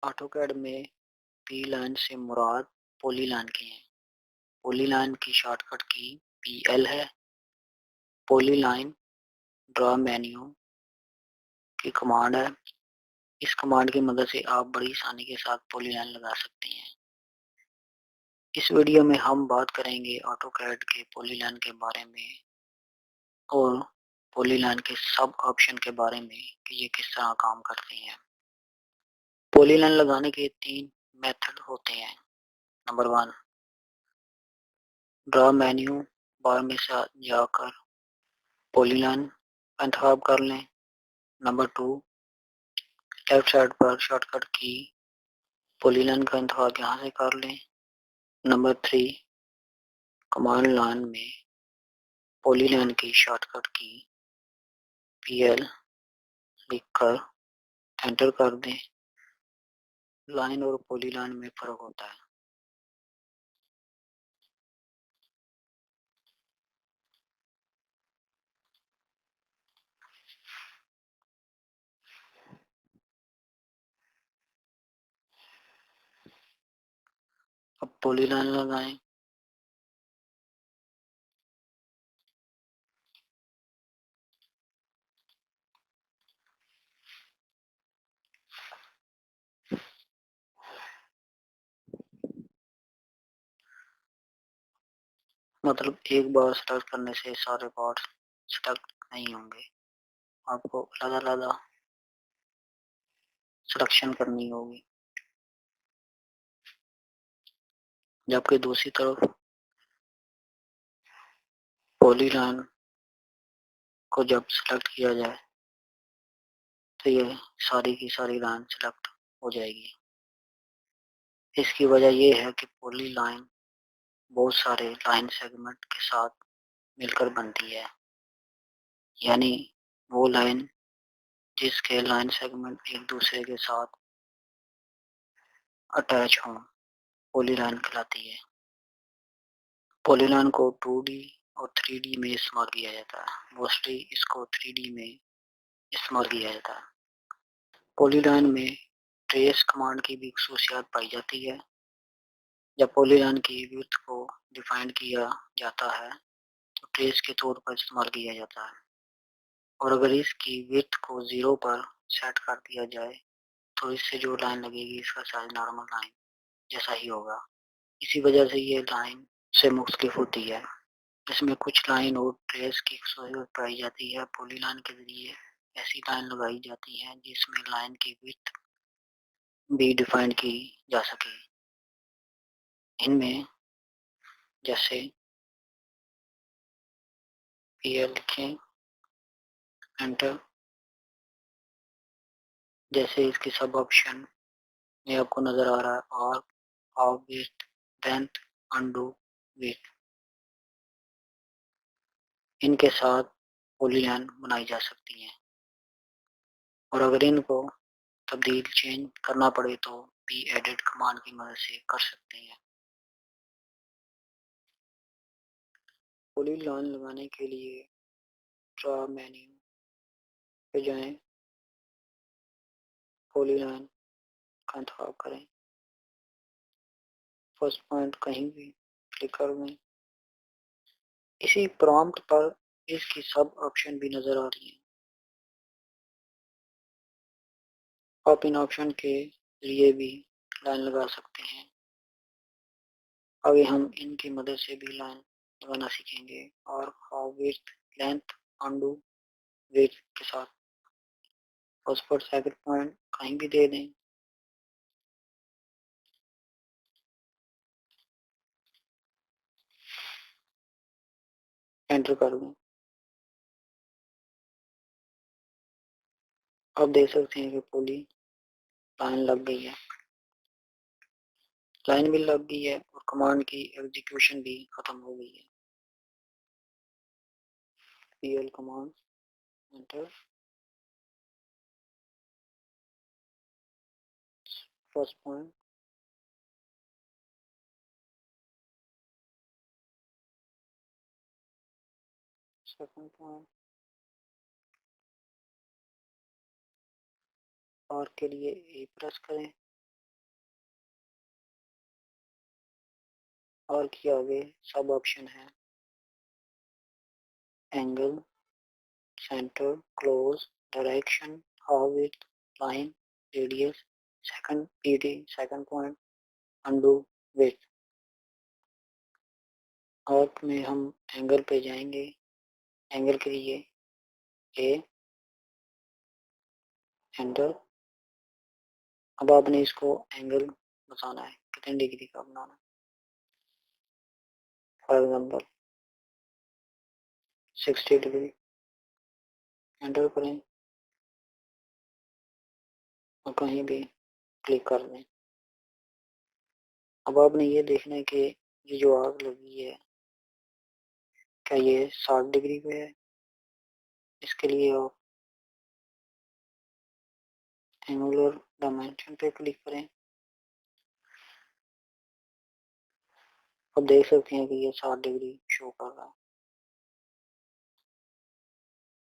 AutoCAD में P line से मुराद polyline की है। पॉलीलाइन की शॉर्टकट की पीएल है। पॉलीलाइन ड्रॉ मेन्यू की कमांड है। इस कमांड की मदद से आप बड़ी आसानी के साथ पॉलीलाइन लगा सकते हैं। इस वीडियो में हम बात करेंगे ऑटोकैड के पॉलीलाइन के बारे में और पॉलीलाइन के सब ऑप्शन के बारे में कि ये किस तरह काम करते हैं। पॉलीलाइन लगाने के 3 मेथड होते हैं। नंबर 1, ड्रॉ मेन्यू बार में से जाकर पॉलीलाइन का इंतखाब कर लें। नंबर 2, लेफ्ट साइड पर शॉर्टकट की पॉलीलाइन का इंतखाब यहाँ से कर लें। नंबर 3, कमांड लाइन में पॉलीलाइन की शॉर्टकट की पीएल लिखकर एंटर कर दें। लाइन और पॉलीलाइन में फर्क होता है। अब पॉलीलाइन लगाएं। मतलब एक बार सेलेक्ट करने से सारे पार्ट सेलेक्ट नहीं होंगे, आपको अलग अलग सिलेक्शन करनी होगी। जबकि दूसरी तरफ पॉलीलाइन को जब सेलेक्ट किया जाए तो ये सारी की सारी लाइन सेलेक्ट हो जाएगी। इसकी वजह ये है कि पॉलीलाइन बहुत सारे लाइन सेगमेंट के साथ मिलकर बनती है, यानी वो लाइन जिसके लाइन सेगमेंट एक दूसरे के साथ अटैच हों पॉलीलाइन कहलाती है। पॉलीलाइन को 2D और 3D में इस्तेमाल किया जाता है। मोस्टली इसको 3D में इस्तेमाल किया जाता है। पॉलीलाइन में ट्रेस कमांड की भी खसूसियात पाई जाती है। जब पॉलीलाइन की विड्थ को डिफाइन किया जाता है तो ट्रेस के तौर पर इस्तेमाल किया जाता है, और अगर इसकी विड्थ को 0 पर सेट कर दिया जाए तो इससे जो लाइन लगेगी इसका साइज नॉर्मल लाइन जैसा ही होगा। इसी वजह से ये लाइन से मुख्तलिफ होती है। इसमें कुछ लाइन और ट्रेस की खसूसियत पाई जाती है। पॉलीलाइन के जरिए ऐसी लाइन लगाई जाती है जिसमें लाइन की विड्थ भी डिफाइन की जा सके। इनमें जैसे पीएल लिखें, एंटर। जैसे इसके सब ऑप्शन में आपको नजर आ रहा है, arc, half width, length, undo, width, इनके साथ पॉलीलाइन बनाई जा सकती है। और अगर इनको तब्दील चेंज करना पड़े तो पी एडिट कमांड की मदद से कर सकते हैं। पॉलीलाइन लगाने के लिए ड्रॉ मेन्यू पे जाएं, पॉलीलाइन का इंतखाब करें, फर्स्ट पॉइंट कहीं भी क्लिक कर दें। इसी प्रॉम्प्ट पर इसकी सब ऑप्शन भी नजर आ रही हैं। आप इन ऑप्शन के लिए भी लाइन लगा सकते हैं। आगे हम इनकी मदद से भी लाइन लगाना सीखेंगे, और half width, length, undo, width के साथ फर्स्ट पर सेकंड पॉइंट कहीं भी दे दें। एंटर कर दें। अब देख सकते हैं कि पूरी लाइन लग गई है। लाइन भी लग गई है और कमांड की एग्जीक्यूशन भी खत्म हो गई है। PL command, enter. First point, second point, R के लिए ए प्रेस करें, और के आगे सब ऑप्शन है angle, centre, close, direction, how width, line, radius, second PD, second point, undo, width. और में हम एंगल पे जाएंगे। एंगल के लिए ए, एंटर। अब आपने इसको एंगल बताना है कितने डिग्री का बनाना है। फॉर एग्जाम्पल 60 डिग्री, एंटर करें और कहीं भी क्लिक कर दें। अब आपने ये देखना है कि ये जो आग लगी है क्या ये 60 डिग्री पे है। इसके लिए आप एंगुलर डायमेंशन पे क्लिक करें। अब देख सकते हैं कि ये 60 डिग्री शो कर रहा है।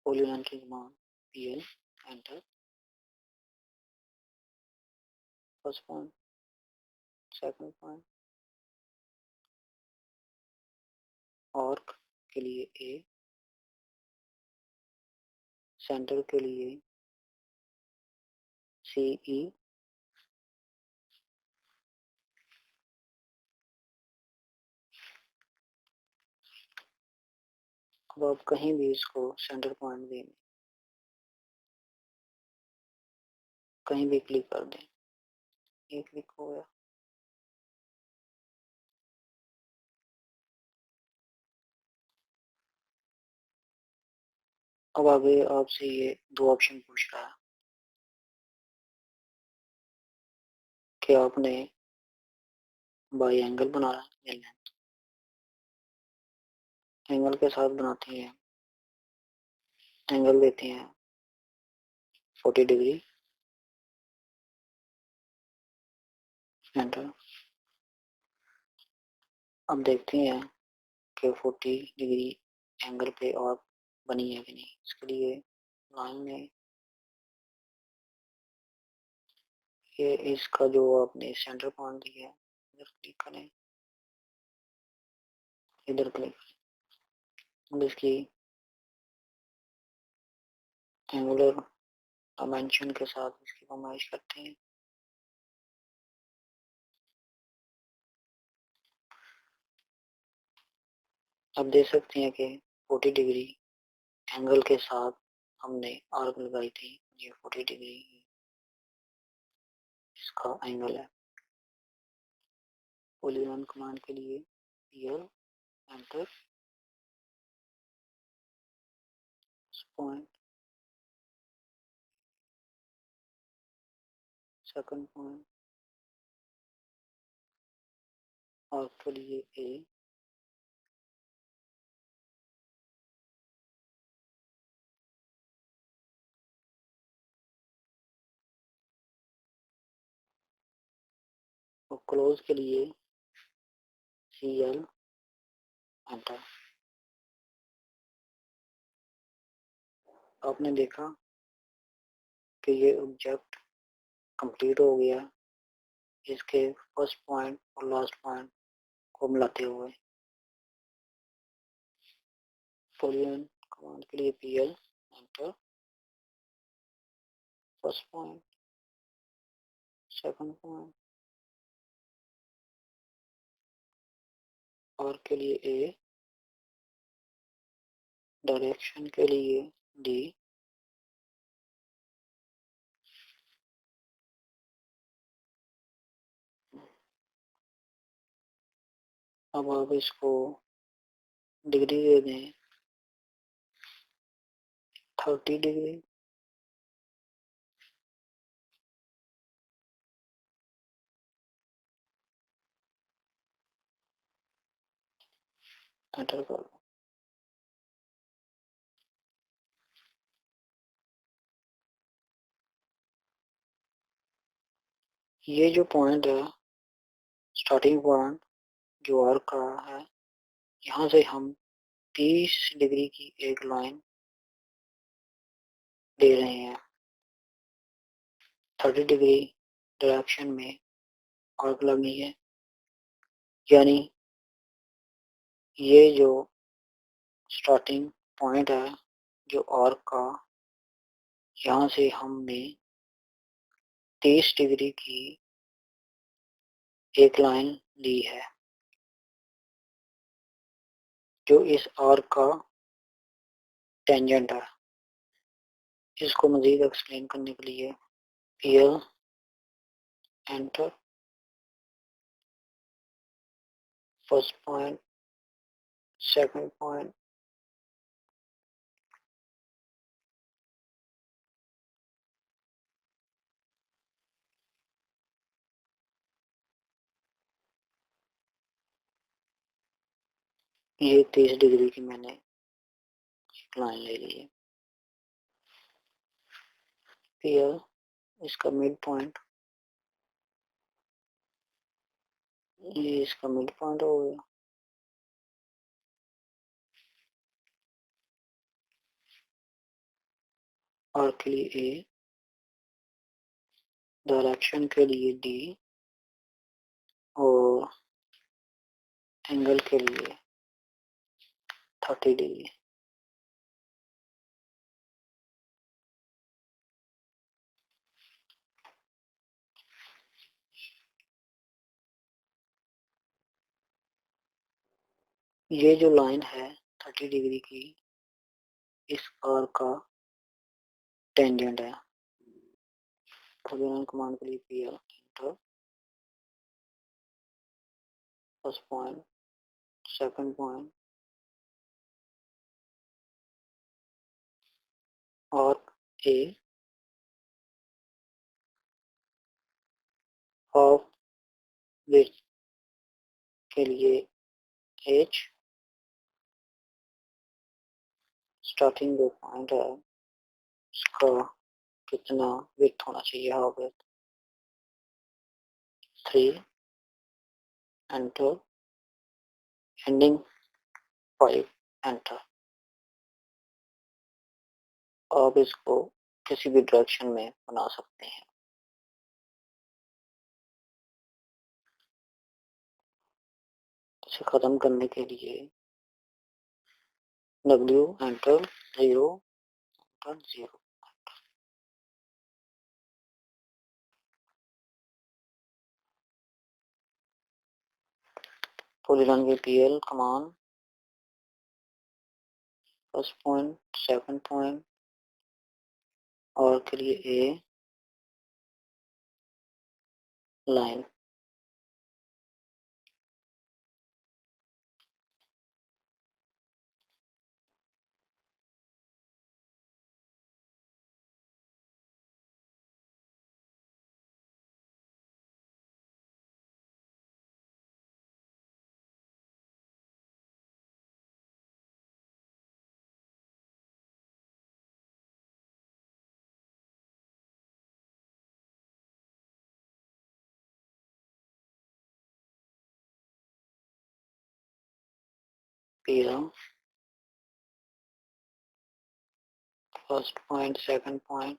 पॉलीलाइन की command PL, enter. First point, second point, arc के लिए ए, सेंटर के लिए सी ई। अब आप कहीं भी इसको सेंटर पॉइंट दें, कहीं भी क्लिक कर दें, ये क्लिक हो गया। अब आगे आपसे ये दो ऑप्शन पूछ रहा है कि आपने बाई एंगल बनाना है या लेंथ। एंगल के साथ बनाते हैं, एंगल देते हैं 40 डिग्री, एंटर। अब देखते हैं कि 40 डिग्री एंगल पे और बनी है कि नहीं। इसके लिए लाइन में ये इसका जो आपने सेंटर पॉइंट दिया है इधर क्लिक करें, इधर क्लिक करें। अब इसकी एंगुलर डायमेंशन के साथ इसकी कमाइश करते हैं। अब देख सकते हैं कि 40 डिग्री एंगल के साथ हमने आर्क लगाई थी। ये 40 डिग्री इसका एंगल है। पॉलीलाइन कमांड के लिए PL, enter. Point, second point, arc के लिए ए, और क्लोज के लिए सीएल, एंटर। आपने देखा कि ये ऑब्जेक्ट कंप्लीट हो गया इसके फर्स्ट पॉइंट और लास्ट पॉइंट को मिलाते हुए। पॉलीलाइन कमांड के लिए PL, enter. First point, second point, arc के लिए ए, डायरेक्शन के लिए डी। अब आप इसको डिग्री दे दें 30 डिग्री, एंटर कर दो। ये जो पॉइंट है स्टार्टिंग पॉइंट जो आर्क का है, यहाँ से हम 30 डिग्री की एक लाइन दे रहे हैं। 30 डिग्री डायरेक्शन में आर्क लगनी है, यानी ये जो स्टार्टिंग पॉइंट है जो आर्क का, यहाँ से हमने 30 डिग्री की एक लाइन ली है जो इस आर्क का टेंजेंट है। इसको मजीद एक्सप्लेन करने के लिए PL enter, first point, second point, ये 30 डिग्री की मैंने एक लाइन ले ली है। पीएल, इसका मिड पॉइंट, ये इसका मिड पॉइंट हो गया। आर्क के लिए ए, डायरेक्शन के लिए डी और एंगल के लिए 30 डिग्री। ये जो लाइन है 30 डिग्री की, इस आर्क का टेंजेंट है। पॉलीलाइन कमांड के लिए PL enter, first point, second point, arc A, half width के लिए एच, स्टार्टिंग जो पॉइंट है उसका कितना विड्थ होना चाहिए, half width 3, enter, ending 5, enter. आप इसको किसी भी डायरेक्शन में बना सकते हैं। इसे खत्म करने के लिए W एंटर, 0 एंटर, 0। पॉलीलाइन के PL command, first point, second point, और के लिए a line, PL, first point, second point,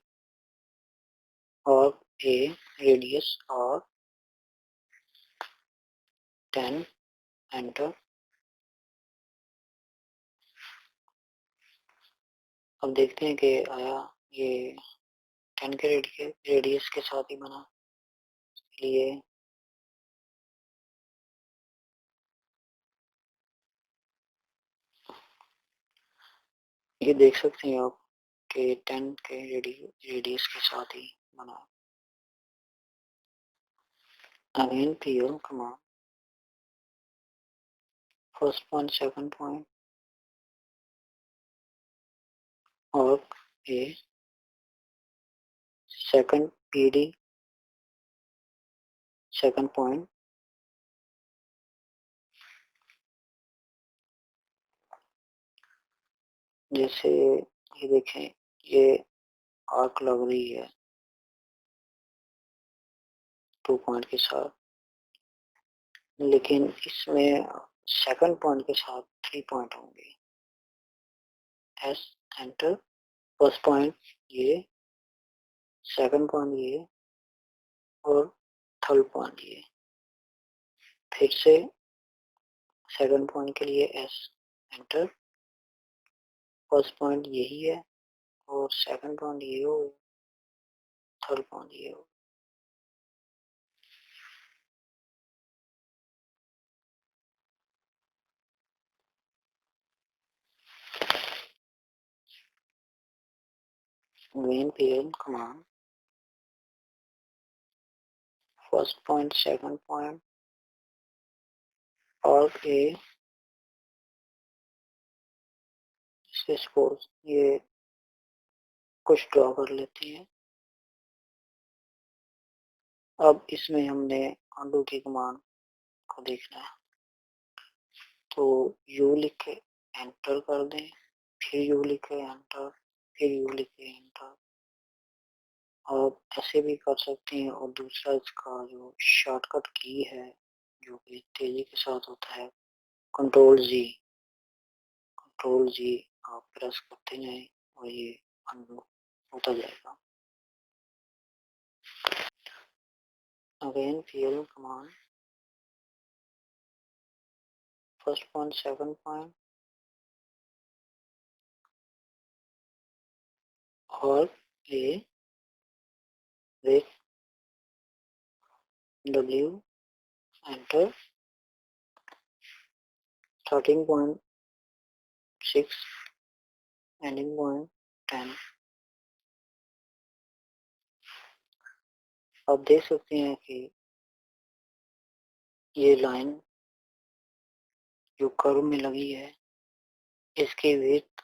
और ए रेडियस और 10, एंटर। अब देखते हैं कि आया ये 10 के रेडियस के साथ ही बना। इसलिए ये देख सकते हैं आप कि 10 के रेडियस के साथ ही बना। Again PL command, first point, second point, और ए, सेकंड पीडी, सेकंड पॉइंट, जैसे ये देखें ये आर्क लग रही है 2 पॉइंट के साथ, लेकिन इसमें सेकंड पॉइंट के साथ 3 पॉइंट होंगे। एस एंटर, फर्स्ट पॉइंट ये, सेकंड पॉइंट ये, और थर्ड पॉइंट ये। फिर से सेकंड पॉइंट के लिए एस एंटर। फर्स्ट पॉइंट यही है और सेकंड पॉइंट ये हो, थर्ड पॉइंट ये हो। Green PL command first point second point और ए सपोज ये कुछ ड्रॉ कर लेते हैं। अब इसमें हमने अंडू की कमांड को देखना है, तो यू लिख के एंटर कर दें, फिर यू लिख के एंटर, फिर यू लिख के एंटर। आप ऐसे भी कर सकते हैं और दूसरा इसका जो शॉर्टकट की है जो कि तेजी के साथ होता है, कंट्रोल जी आप प्रेस करते जाएं और ये अनडू होता जाएगा। Again PL command first point second point और A with W enter 13.6 ending point 10। आप देख सकते हैं कि ये लाइन जो कर्व में लगी है इसकी विड्थ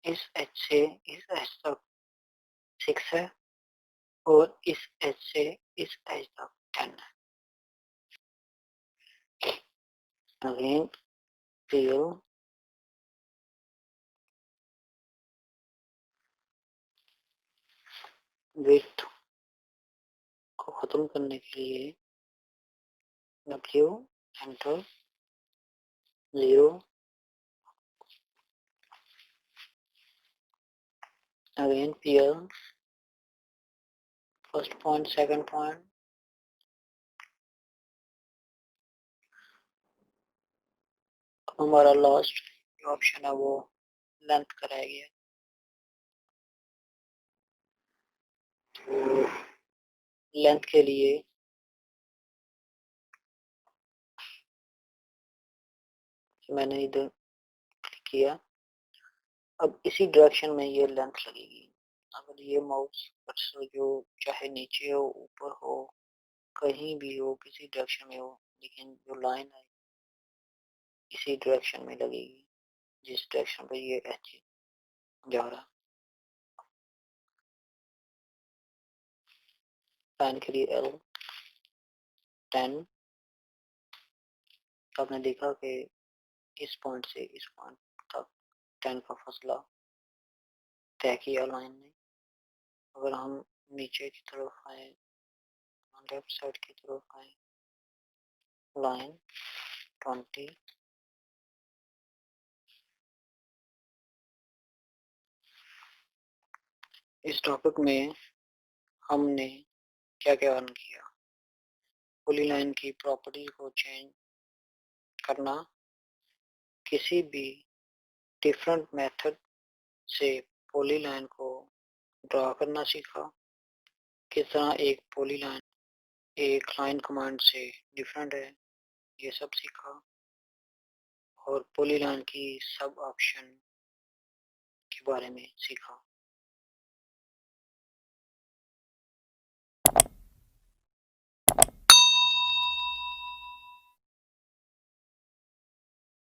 इस एच से इस एच तक 6 है और इस एच से इस एच तक 10 है। अगेन पीओ विड्थ को खत्म करने के लिए W enter 0 again PL first point second point हमारा लास्ट ऑप्शन है वो लेंथ कराया गया। तो लेंथ के लिए मैंने इधर क्लिक किया, अब इसी डायरेक्शन में ये लेंथ लगेगी। अगर ये माउस कर्सर जो चाहे नीचे हो ऊपर हो कहीं भी हो किसी डायरेक्शन में हो, लेकिन जो लाइन है इसी डायरेक्शन में लगेगी जिस डायरेक्शन पर ये एच जा रहा। लाइन के लिए एल 10। आपने देखा कि इस पॉइंट से इस पॉइंट तक 10 का फासला तय किया लाइन ने। अगर हम नीचे की तरफ आए, लेफ्ट साइड की तरफ आए, लाइन 20 इस टॉपिक में हमने क्या क्या अर्न किया। पॉलीलाइन की प्रॉपर्टी को चेंज करना, किसी भी डिफरेंट मेथड से पॉलीलाइन को ड्रा करना सीखा, किस तरह एक पॉलीलाइन एक लाइन कमांड से डिफरेंट है ये सब सीखा, और पॉलीलाइन की सब ऑप्शन के बारे में सीखा।